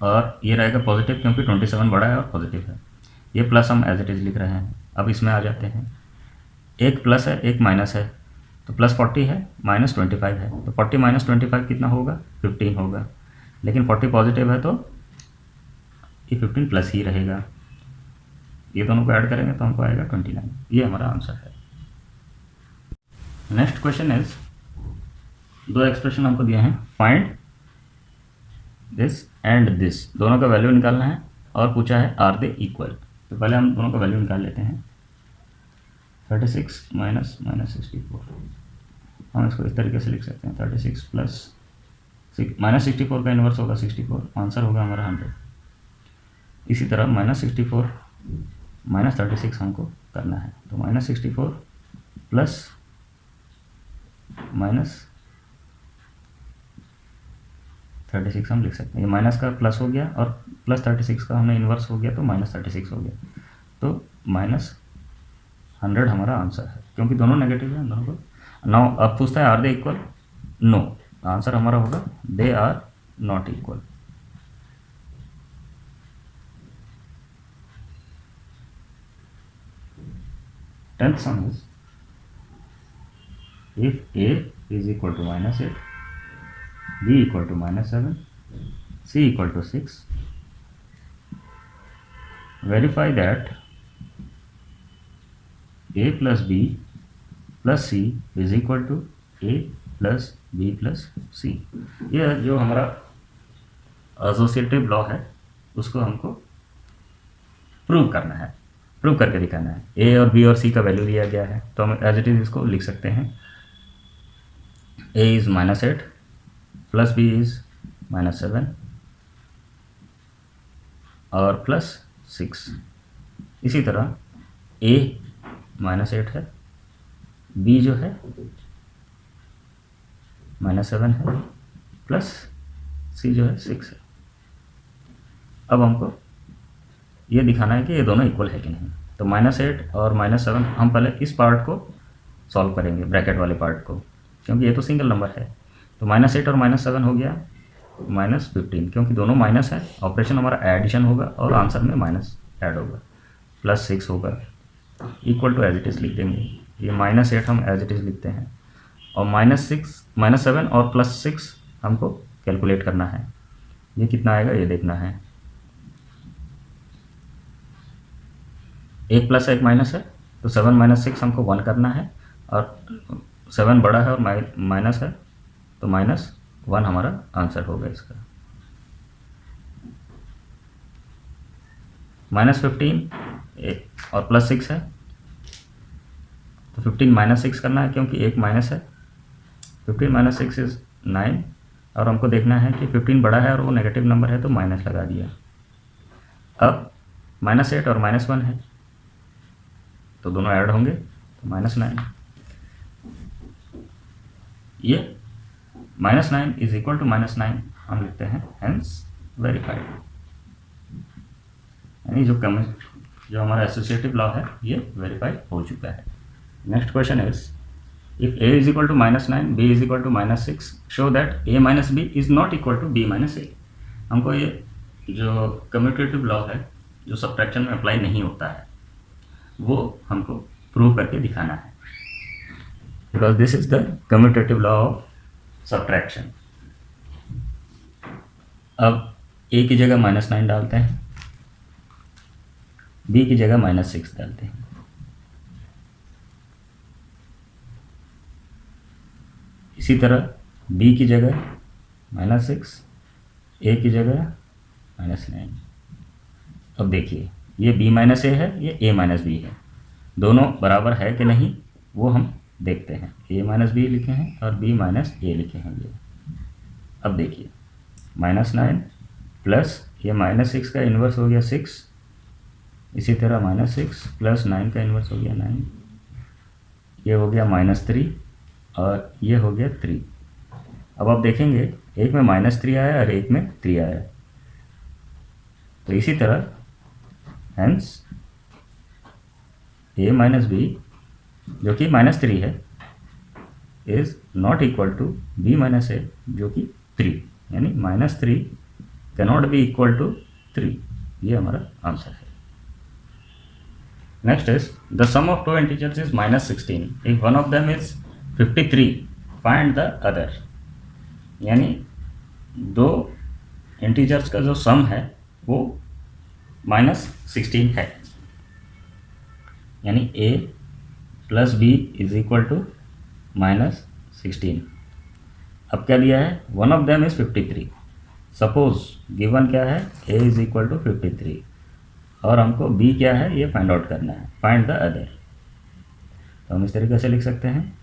और ये रहेगा पॉजिटिव क्योंकि 27 बड़ा है और पॉजिटिव है, ये प्लस हम एज इट इज़ लिख रहे हैं। अब इसमें आ जाते हैं, एक प्लस है एक माइनस है, तो +40 है -25 है, तो 40 - 25 कितना होगा, 15 होगा, लेकिन 40 पॉजिटिव है तो ये 15 प्लस ही रहेगा, ये दोनों को ऐड करेंगे तो हमको आएगा 29, ये हमारा आंसर है। नेक्स्ट क्वेश्चन इज, दो एक्सप्रेशन हमको दिए हैं, फाइंड दिस एंड दिस, दोनों का वैल्यू निकालना है, और पूछा है आर दे इक्वल। तो पहले हम दोनों का वैल्यू निकाल लेते हैं, 36 माइनस -64, हम इसको इस तरीके से लिख सकते हैं, 36 प्लस -64 का इन्वर्स होगा 64, आंसर होगा हमारा 100। इसी तरह -64 -36 हमको करना है, तो -64 प्लस -36 हम लिख सकते हैं, ये माइनस का प्लस हो गया और +36 का हमें इन्वर्स हो गया तो -36 हो गया, तो -100 हमारा आंसर है, क्योंकि दोनों नेगेटिव है दोनों को। नाउ अब पूछता है are they equal, no, answer हमारा होगा they are not equal. 10th sum is if a is equal to -8, b equal to -7, c equal to 6, verify that a plus b plus c is equal to a plus b plus c। यह जो हमारा associative law है उसको हमको prove करना है, prove करके दिखाना है। ए और बी और सी का वैल्यू दिया गया है तो हम एज इट इज इसको लिख सकते हैं। A is -8 plus B is -7 और प्लस 6। इसी तरह ए -8 है, बी जो है -7 है, प्लस सी जो है 6 है। अब हमको ये दिखाना है कि ये दोनों इक्वल है कि नहीं। तो -8 और -7 हम पहले इस पार्ट को सॉल्व करेंगे, ब्रैकेट वाले पार्ट को, क्योंकि ये तो सिंगल नंबर है। तो -8 और -7 हो गया -15, क्योंकि दोनों माइनस है, ऑपरेशन हमारा एडिशन होगा और आंसर में माइनस ऐड होगा, प्लस 6 होगा, equal to as it is लिख देंगे। ये -8 हम एज इट इज़ लिखते हैं और -7 और प्लस 6 हमको कैलकुलेट करना है। ये कितना आएगा ये देखना है। एक प्लस एक माइनस है तो 7 - 6 हमको 1 करना है और 7 बड़ा है और माइनस है तो -1 हमारा आंसर होगा इसका। -15 और प्लस 6 है तो 15 - 6 करना है, क्योंकि एक माइनस है। 15 - 6 इज़ 9 और हमको देखना है कि 15 बड़ा है और वो नेगेटिव नंबर है तो माइनस लगा दिया। अब -8 और -1 है तो दोनों ऐड होंगे तो -9। ये -9 इज इक्वल टू -9 हम लिखते हैं, हेंस वेरीफाइड। यानी जो हमारा एसोसिएटिव लॉ है ये वेरीफाई हो चुका है। Next question is if a is equal to -9, b is equal to -6, show that a - b is not equal to b - a। हमको ये जो कम्यूटेटिव लॉ है जो सब्ट्रैक्शन में अप्लाई नहीं होता है वो हमको प्रूव करके दिखाना है, because this is the commutative law of subtraction. अब a की जगह -9 डालते हैं, b की जगह -6 डालते हैं। इसी तरह b की जगह -6, a की जगह -9। अब देखिए ये b - a है, ये a - b है, दोनों बराबर है कि नहीं वो हम देखते हैं। a - b लिखे हैं और b - a लिखे हैं ये। अब देखिए -9 प्लस ये -6 का इन्वर्स हो गया 6, इसी तरह -6 प्लस 9 का इन्वर्स हो गया 9, ये हो गया -3 और ये हो गया 3। अब आप देखेंगे एक में -3 आया और एक में 3 आया, तो इसी तरह हेंस a - b जो कि -3 है is not equal to b - a जो कि 3, यानी -3 कैनॉट बी इक्वल टू 3। ये हमारा आंसर है। Next is the sum of 2 integers is -16, if one of them is 53 find the other. यानी दो इंटीजर्स का जो सम है वो -16 है, यानी a plus b is equal to -16। अब क्या दिया है, one of them is 53। Suppose given क्या है, a इज इक्वल टू 53 और हमको b क्या है ये फाइंड आउट करना है, फाइंड द अदर। तो हम इस तरीके से लिख सकते हैं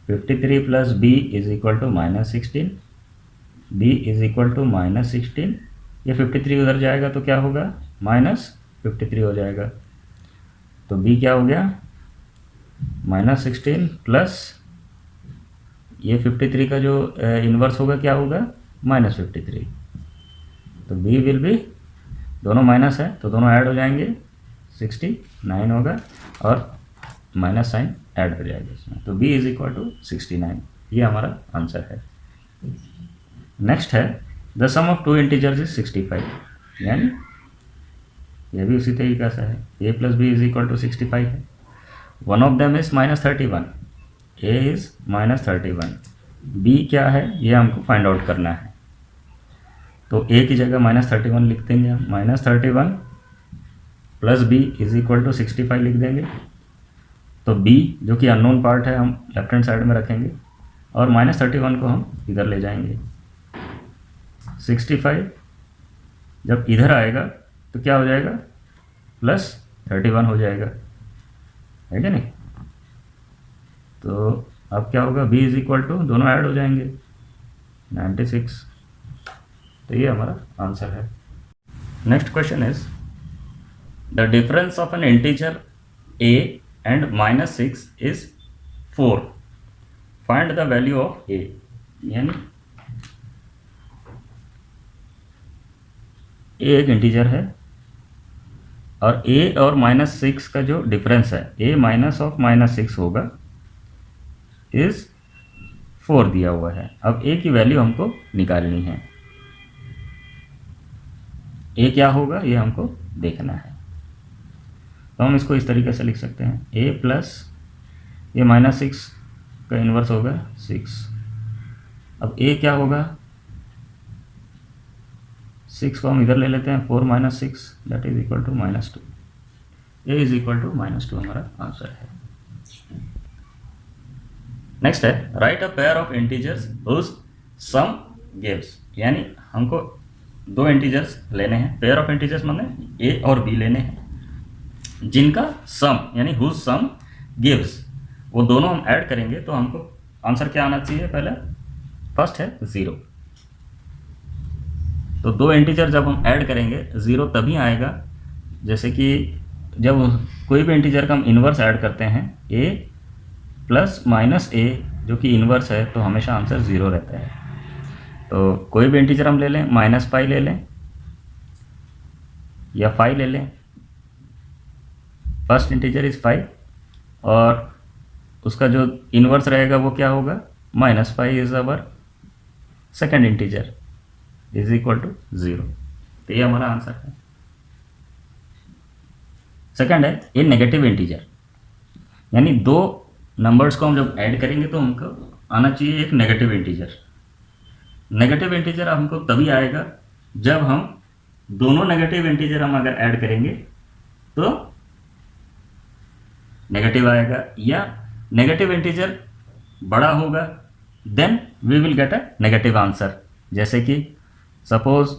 53 plus b is equal to -16, b is equal to -16। ये 53 उधर जाएगा तो क्या होगा, -53 हो जाएगा। तो b क्या हो गया, -16 प्लस ये 53 का जो इन्वर्स होगा क्या होगा, -53। तो b विल बी, दोनों माइनस है तो दोनों ऐड हो जाएंगे, 69 होगा और माइनस साइन ऐड हो जाएगा इसमें। तो b इज इक्वल टू 69, ये हमारा आंसर है। नेक्स्ट है the sum of 2 integers is 65, यानी ये भी उसी तरीका से है, a plus B is equal to 65 है। One of them is -31, A is -31, B क्या है ये हमको फाइंड आउट करना है। तो ए की जगह -31 लिख देंगे हम, -31 plus B is equal to 65 लिख देंगे। तो बी जो कि अननोन पार्ट है हम लेफ्ट हैंड साइड में रखेंगे और -31 को हम इधर ले जाएंगे। 65 जब इधर आएगा तो क्या हो जाएगा, +31 हो जाएगा, है क्या नहीं। तो अब क्या होगा, b इज इक्वल टू, दोनों ऐड हो जाएंगे 96। तो ये हमारा आंसर है। Next question is the difference of N integer a and -6 is 4, find the value of a। यानी a एक इंटीजर है और a और -6 का जो डिफरेंस है, a माइनस ऑफ -6 होगा, इज 4 दिया हुआ है। अब a की वैल्यू हमको निकालनी है। a क्या होगा ये हमको देखना है। तो हम इसको इस तरीके से लिख सकते हैं, a प्लस ये -6 का इन्वर्स होगा 6। अब a क्या होगा, 6 को हम इधर ले लेते हैं, 4 - 6 that is equal to -2। a is equal to -2 हमारा आंसर है। नेक्स्ट है write a pair of integers whose sum gives. यानी हमको दो इंटीजर्स लेने हैं, पेयर ऑफ इंटीजर्स माने a और b लेने हैं, जिनका सम यानी हुज सम गिव्स, वो दोनों हम ऐड करेंगे तो हमको आंसर क्या आना चाहिए, पहले फर्स्ट है 0। तो दो इंटीजर जब हम ऐड करेंगे 0 तभी आएगा, जैसे कि जब कोई भी इंटीजर का हम इन्वर्स ऐड करते हैं a प्लस -a जो कि इन्वर्स है, तो हमेशा आंसर 0 रहता है। तो कोई भी इंटीजर हम ले लें, -5 ले लें या 5 ले लें। फर्स्ट इंटीजर इज 5 और उसका जो इन्वर्स रहेगा वो क्या होगा, -5 is our second integer is equal to 0। तो ये हमारा आंसर है। सेकेंड है ए नेगेटिव इंटीजर, यानी दो नंबर्स को हम जब ऐड करेंगे तो हमको आना चाहिए एक नेगेटिव इंटीजर। नेगेटिव इंटीजर हमको तभी आएगा जब हम दोनों नेगेटिव इंटीजर हम अगर ऐड करेंगे तो नेगेटिव आएगा, या नेगेटिव इंटीजर बड़ा होगा then we will get a negative answer. जैसे कि सपोज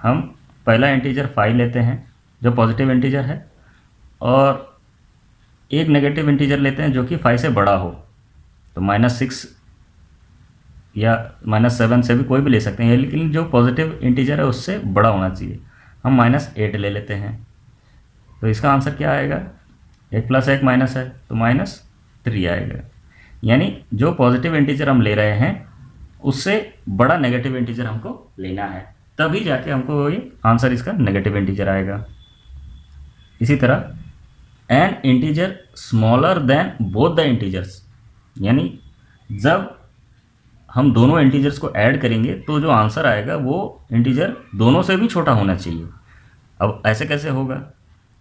हम पहला इंटीजर 5 लेते हैं जो पॉजिटिव इंटीजर है, और एक नेगेटिव इंटीजर लेते हैं जो कि 5 से बड़ा हो, तो -6 या -7 से भी कोई भी ले सकते हैं, लेकिन जो पॉजिटिव इंटीजर है उससे बड़ा होना चाहिए। हम -8 ले लेते हैं, तो इसका आंसर क्या आएगा, 1 + 1 माइनस है तो -3 आएगा। यानी जो पॉजिटिव इंटीजर हम ले रहे हैं उससे बड़ा नेगेटिव इंटीजर हमको लेना है, तभी जाके हमको ये आंसर इसका नेगेटिव इंटीजर आएगा। इसी तरह N integer smaller than both the integers, यानी जब हम दोनों इंटीजर्स को ऐड करेंगे तो जो आंसर आएगा वो इंटीजर दोनों से भी छोटा होना चाहिए। अब ऐसे कैसे होगा,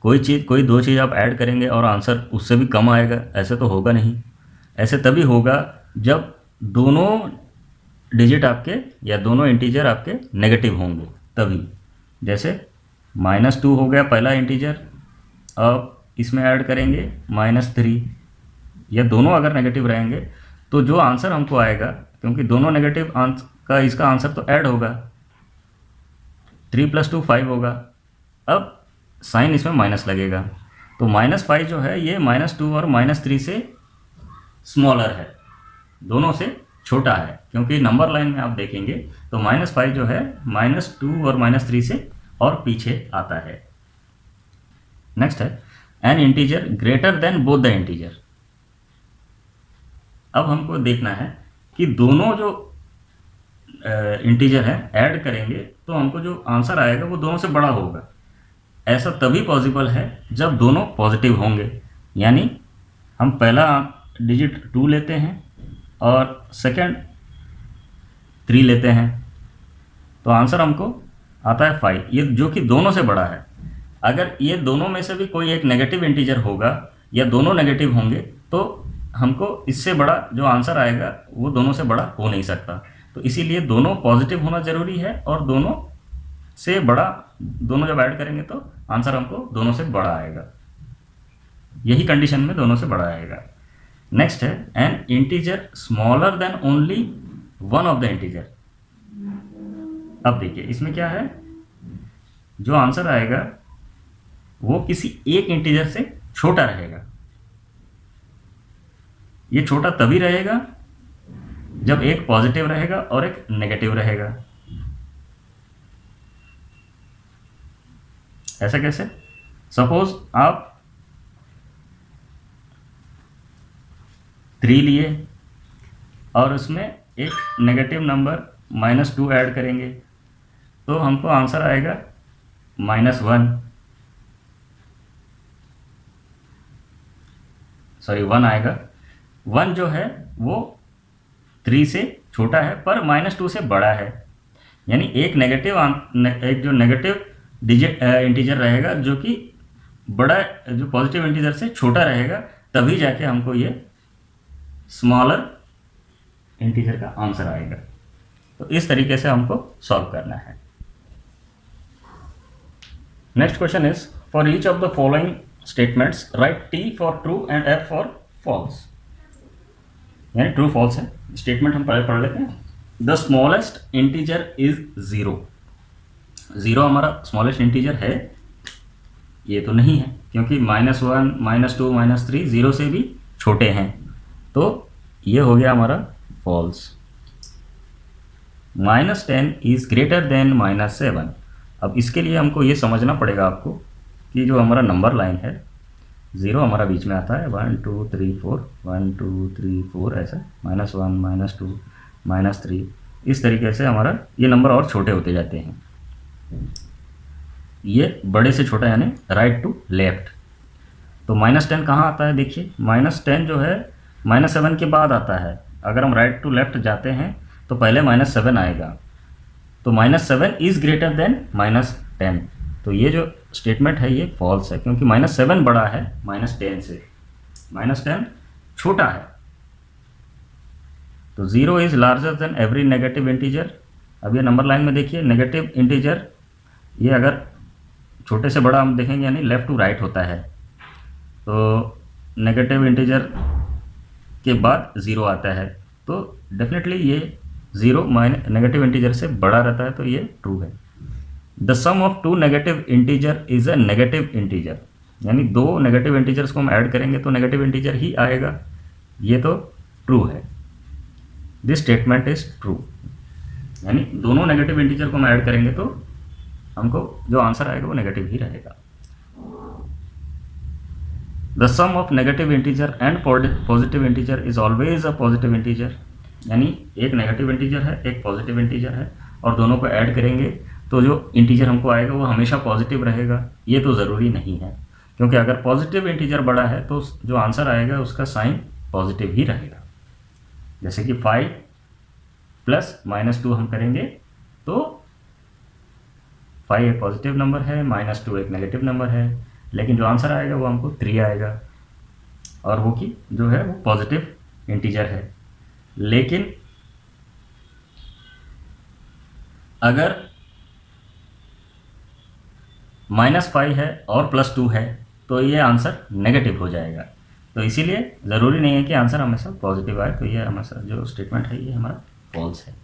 कोई दो चीज़ आप ऐड करेंगे और आंसर उससे भी कम आएगा, ऐसे तो होगा नहीं। ऐसे तभी होगा जब दोनों डिजिट आपके या दोनों इंटीजर आपके नेगेटिव होंगे, तभी। जैसे -2 हो गया पहला इंटीजर, अब इसमें ऐड करेंगे -3, या दोनों अगर नेगेटिव रहेंगे तो जो आंसर हमको आएगा, क्योंकि दोनों नेगेटिव का इसका आंसर तो ऐड होगा, 3 + 2 5 होगा। अब साइन इसमें माइनस लगेगा, तो -5 जो है ये -2 और -3 से स्मॉलर है, दोनों से छोटा है, क्योंकि नंबर लाइन में आप देखेंगे तो -5 जो है -2 और -3 से और पीछे आता है। नेक्स्ट है N integer greater than both the integer. अब हमको देखना है कि दोनों जो इंटीजर है ऐड करेंगे तो हमको जो आंसर आएगा वो दोनों से बड़ा होगा। ऐसा तभी पॉसिबल है जब दोनों पॉजिटिव होंगे, यानी हम पहला डिजिट 2 लेते हैं और सेकंड 3 लेते हैं, तो आंसर हमको आता है 5, ये जो कि दोनों से बड़ा है। अगर ये दोनों में से भी कोई एक नेगेटिव इंटीजर होगा या दोनों नेगेटिव होंगे तो हमको इससे बड़ा जो आंसर आएगा वो दोनों से बड़ा हो नहीं सकता। तो इसीलिए दोनों पॉजिटिव होना ज़रूरी है और दोनों से बड़ा, दोनों जब ऐड करेंगे तो आंसर हमको दोनों से बड़ा आएगा। यही कंडीशन में दोनों से बड़ा आएगा। नेक्स्ट है N integer smaller than only one of the integer. अब देखिए इसमें क्या है, जो आंसर आएगा वो किसी एक इंटीजर से छोटा रहेगा। ये छोटा तभी रहेगा जब एक पॉजिटिव रहेगा और एक नेगेटिव रहेगा। ऐसा कैसे? सपोज आप 3 लिए और उसमें एक नेगेटिव नंबर -2 ऐड करेंगे तो हमको आंसर आएगा -1, सॉरी 1 आएगा। 1 जो है वो 3 से छोटा है पर -2 से बड़ा है, यानी एक एक जो नेगेटिव डिजिट इंटीजर रहेगा जो कि बड़ा, जो पॉजिटिव इंटीजर से छोटा रहेगा, तभी जाके हमको ये स्मॉलर इंटीजर का आंसर आएगा। तो इस तरीके से हमको सॉल्व करना है। Next question is for each of the following statements write T for true and F for false. यानी ट्रू फॉल्स है। स्टेटमेंट हम पहले पढ़ लेते हैं। The smallest integer is 0। 0 हमारा स्मॉलेस्ट इंटीजर है? ये तो नहीं है, क्योंकि -1, -2, -3 0 से भी छोटे हैं, तो ये हो गया हमारा फॉल्स। -10 is greater than -7। अब इसके लिए हमको ये समझना पड़ेगा आपको कि जो हमारा नंबर लाइन है, 0 हमारा बीच में आता है, 1 2 3 4, 1 2 3 4 ऐसा, -1 -2 -3, इस तरीके से हमारा ये नंबर और छोटे होते जाते हैं। ये बड़े से छोटा यानी राइट टू लेफ्ट। तो -10 कहाँ आता है? देखिए -10 जो है -7 के बाद आता है। अगर हम राइट टू लेफ्ट जाते हैं तो पहले -7 आएगा, तो -7 इज़ ग्रेटर देन -10। तो ये जो स्टेटमेंट है ये फॉल्स है, क्योंकि -7 बड़ा है -10 से, -10 छोटा है। तो 0 is larger than every negative integer. अब ये नंबर लाइन में देखिए, नेगेटिव इंटीजर ये अगर छोटे से बड़ा हम देखेंगे यानी लेफ़्ट टू राइट होता है, तो नेगेटिव इंटीजर के बाद 0 आता है, तो डेफिनेटली ये 0 नेगेटिव इंटीजर से बड़ा रहता है, तो ये ट्रू है। The sum of 2 negative integer is a negative integer. यानी 2 नेगेटिव इंटीजर्स को हम ऐड करेंगे तो नेगेटिव इंटीजर ही आएगा, ये तो ट्रू है। This statement is true. यानी दोनों नेगेटिव इंटीजर को हम ऐड करेंगे तो हमको जो आंसर आएगा वो नेगेटिव ही रहेगा। The sum of negative integer and positive integer is always a positive integer. यानी एक नेगेटिव इंटीजर है, एक पॉजिटिव इंटीजर है, और दोनों को ऐड करेंगे तो जो इंटीजर हमको आएगा वो हमेशा पॉजिटिव रहेगा। ये तो ज़रूरी नहीं है, क्योंकि अगर पॉजिटिव इंटीजर बड़ा है तो जो आंसर आएगा उसका साइन पॉजिटिव ही रहेगा। जैसे कि 5 प्लस -2 हम करेंगे तो 5 एक पॉजिटिव नंबर है, -2 एक नेगेटिव नंबर है, लेकिन जो आंसर आएगा वो हमको 3 आएगा, और वो की जो है वो पॉजिटिव इंटीजर है। लेकिन अगर -5 है और +2 है तो ये आंसर नेगेटिव हो जाएगा। तो इसीलिए ज़रूरी नहीं है कि आंसर हमेशा पॉजिटिव आए। तो ये हमारा जो स्टेटमेंट है ये हमारा फॉल्स है।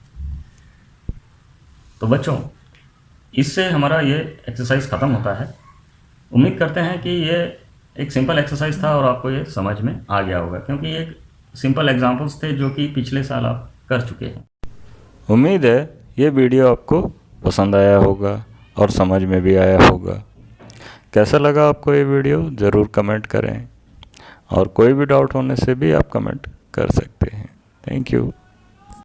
तो बच्चों, इससे हमारा ये एक्सरसाइज ख़त्म होता है। उम्मीद करते हैं कि ये एक सिंपल एक्सरसाइज था और आपको ये समझ में आ गया होगा, क्योंकि ये सिंपल एग्जांपल्स थे जो कि पिछले साल आप कर चुके हैं। उम्मीद है ये वीडियो आपको पसंद आया होगा और समझ में भी आया होगा। कैसा लगा आपको ये वीडियो ज़रूर कमेंट करें, और कोई भी डाउट होने से भी आप कमेंट कर सकते हैं। Thank you.